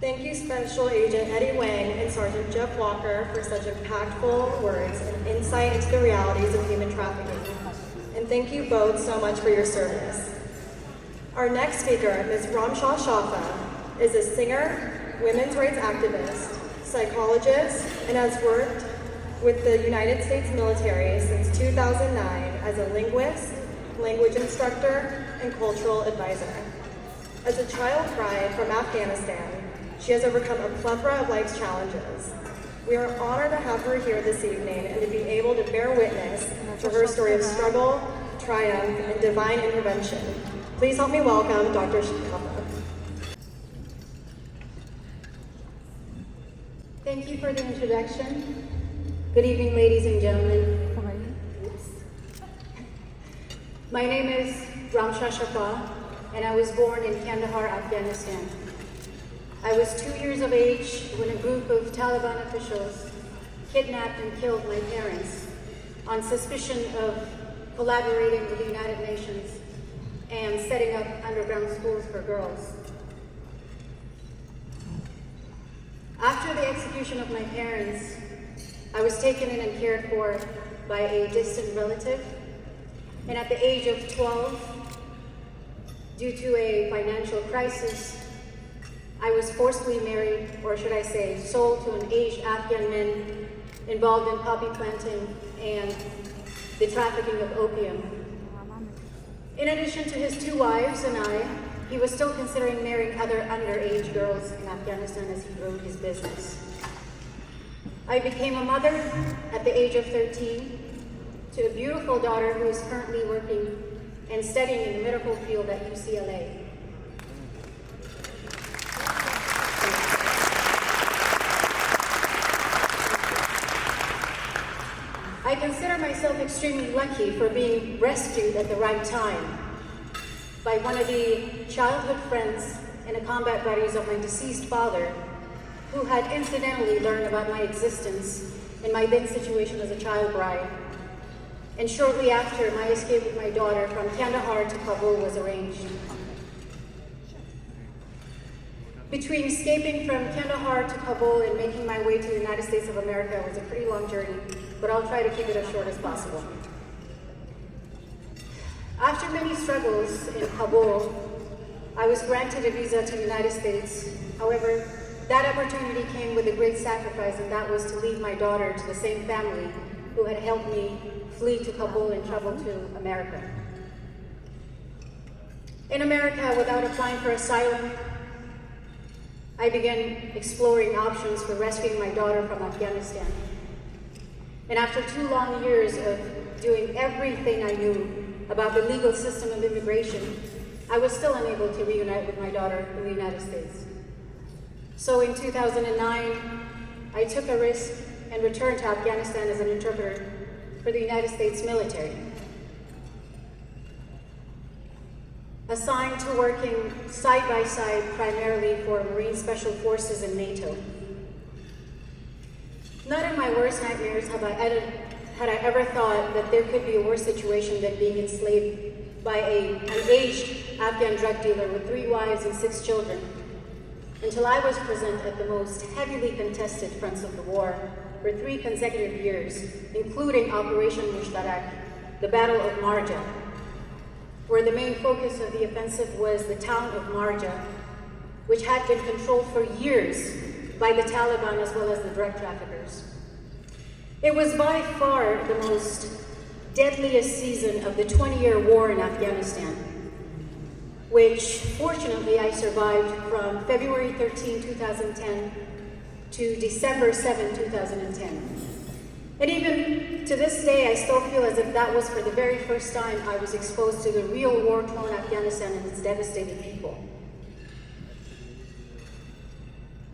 Thank you, Special Agent Eddie Wang and Sergeant Jeff Walker, for such impactful words and insight into the realities of human trafficking. And thank you both so much for your service. Our next speaker, Ms. Ramsha Shafa, is a singer, women's rights activist, psychologist, and has worked with the United States military since 2009 as a linguist, language instructor, and cultural advisor. As a child bride from Afghanistan, she has overcome a plethora of life's challenges. We are honored to have her here this evening and to be able to bear witness to her story of struggle, triumph, and divine intervention. Please help me welcome Dr. Shafa. Thank you for the introduction. Good evening, ladies and gentlemen. My name is Ramsha Shafa, and I was born in Kandahar, Afghanistan. I was 2 years of age when a group of Taliban officials kidnapped and killed my parents on suspicion of collaborating with the United Nations and setting up underground schools for girls. After the execution of my parents, I was taken in and cared for by a distant relative, and at the age of 12, due to a financial crisis, I was forcibly married, or should I say, sold to an aged Afghan man involved in poppy planting and the trafficking of opium. In addition to his 2 wives and I, he was still considering marrying other underage girls in Afghanistan as he grew his business. I became a mother at the age of 13 to a beautiful daughter who is currently working and studying in the medical field at UCLA. I consider myself extremely lucky for being rescued at the right time by one of the childhood friends and a combat buddies of my deceased father, who had incidentally learned about my existence and my then situation as a child bride. And shortly after, my escape with my daughter from Kandahar to Kabul was arranged. Between escaping from Kandahar to Kabul and making my way to the United States of America was a pretty long journey, but I'll try to keep it as short as possible. After many struggles in Kabul, I was granted a visa to the United States. However, that opportunity came with a great sacrifice, and that was to leave my daughter to the same family who had helped me flee to Kabul and travel to America. In America, without applying for asylum, I began exploring options for rescuing my daughter from Afghanistan. And after 2 long years of doing everything I knew about the legal system of immigration, I was still unable to reunite with my daughter in the United States. So in 2009, I took a risk and returned to Afghanistan as an interpreter for the United States military, assigned to working side by side primarily for Marine Special Forces and NATO. Not in my worst nightmares had I ever thought that there could be a worse situation than being enslaved by an aged Afghan drug dealer with 3 wives and 6 children, until I was present at the most heavily contested fronts of the war for 3 consecutive years, including Operation Mushtarak, the Battle of Marja, where the main focus of the offensive was the town of Marja, which had been controlled for years by the Taliban as well as the drug traffickers. It was by far the most deadliest season of the 20-year war in Afghanistan, which fortunately I survived from February 13, 2010 to December 7, 2010. And even to this day, I still feel as if that was for the very first time I was exposed to the real war-torn Afghanistan and its devastated people.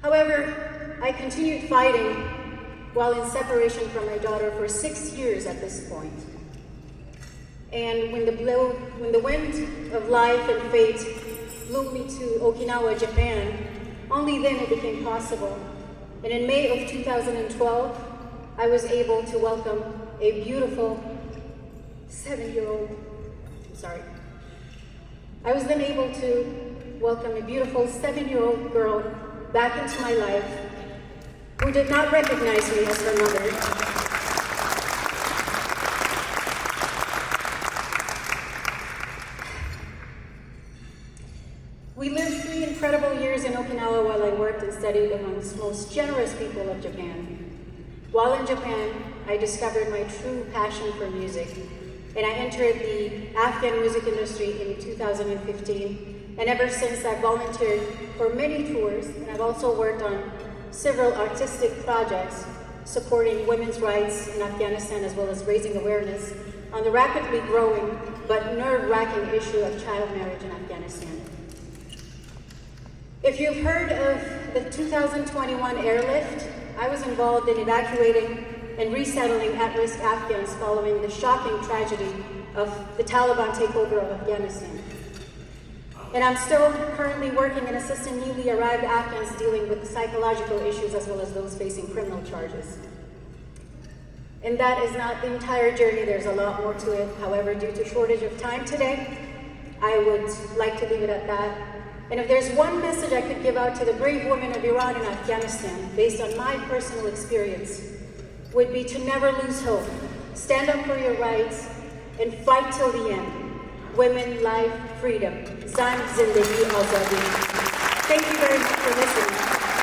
However, I continued fighting while in separation from my daughter for 6 years at this point. And when the wind of life and fate blew me to Okinawa, Japan, only then it became possible. And in May of 2012, I was able to welcome a beautiful 7-year-old girl back into my life, who did not recognize me as her mother. We lived 3 incredible years in Okinawa while I worked and studied amongst the most generous people of Japan. While in Japan, I discovered my true passion for music, and I entered the Afghan music industry in 2015. And ever since, I've volunteered for many tours, and I've also worked on several artistic projects supporting women's rights in Afghanistan, as well as raising awareness on the rapidly growing but nerve-wracking issue of child marriage in Afghanistan. If you've heard of the 2021 airlift, I was involved in evacuating and resettling at-risk Afghans following the shocking tragedy of the Taliban takeover of Afghanistan. And I'm still currently working and assisting newly arrived Afghans dealing with psychological issues as well as those facing criminal charges. And that is not the entire journey, there's a lot more to it. However, due to shortage of time today, I would like to leave it at that. And if there's one message I could give out to the brave women of Iran and Afghanistan, based on my personal experience, would be to never lose hope. Stand up for your rights and fight till the end. Women, life, freedom. Zan, Zindagi, Azadi. Thank you very much for listening.